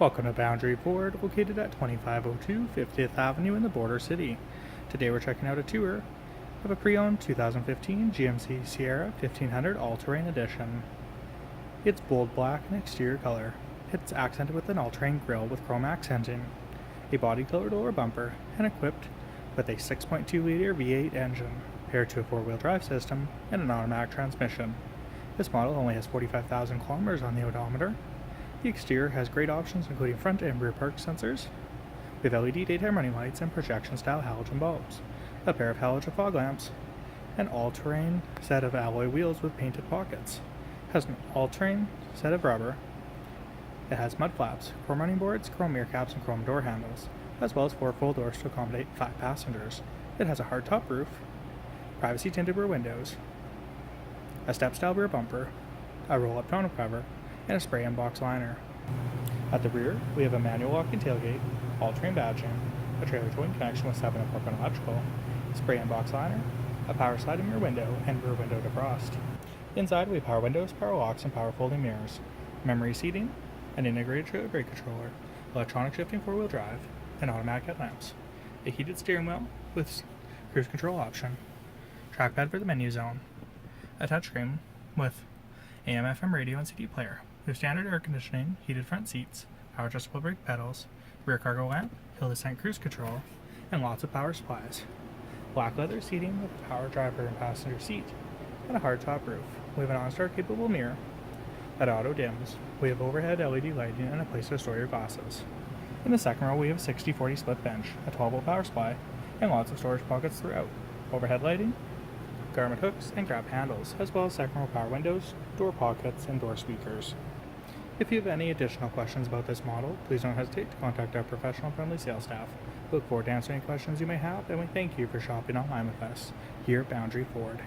Welcome to Boundary Ford, located at 2502 50th Avenue in the Border City. Today we're checking out a tour of a pre-owned 2015 GMC Sierra 1500 All-Terrain Edition. It's bold black in exterior color. It's accented with an all-terrain grille with chrome accenting, a body-colored lower bumper, and equipped with a 6.2-liter V8 engine, paired to a four-wheel drive system and an automatic transmission. This model only has 45,000 kilometers on the odometer. The exterior has great options including front and rear park sensors, with LED daytime running lights and projection-style halogen bulbs, a pair of halogen fog lamps, an all-terrain set of alloy wheels with painted pockets, has an all-terrain set of rubber. It has mud flaps, chrome running boards, chrome mirror caps, and chrome door handles, as well as 4 full doors to accommodate 5 passengers. It has a hardtop roof, privacy tinted rear windows, a step-style rear bumper, a roll-up tonneau cover, and a spray-in box liner. At the rear, we have a manual locking tailgate, all-terrain badging, a trailer towing connection with 7 apartment electrical, spray-in box liner, a power sliding rear window, and rear window defrost. Inside, we have power windows, power locks, and power folding mirrors, memory seating, an integrated trailer brake controller, electronic shifting 4-wheel drive, and automatic headlamps, a heated steering wheel with cruise control option, trackpad for the menu zone, a touchscreen with AM/FM radio and CD player. We have standard air conditioning, heated front seats, power adjustable brake pedals, rear cargo lamp, hill descent cruise control, and lots of power supplies. Black leather seating with a power driver and passenger seat, and a hardtop roof. We have an Onstar capable mirror that auto dims. We have overhead LED lighting and a place to store your glasses. In the second row, we have a 60/40 split bench, a 12-volt power supply, and lots of storage pockets throughout. Overhead lighting, garment hooks, and grab handles, as well as second row power windows, door pockets, and door speakers. If you have any additional questions about this model, please don't hesitate to contact our professional friendly sales staff. We look forward to answering any questions you may have, and we thank you for shopping online with us here at Boundary Ford.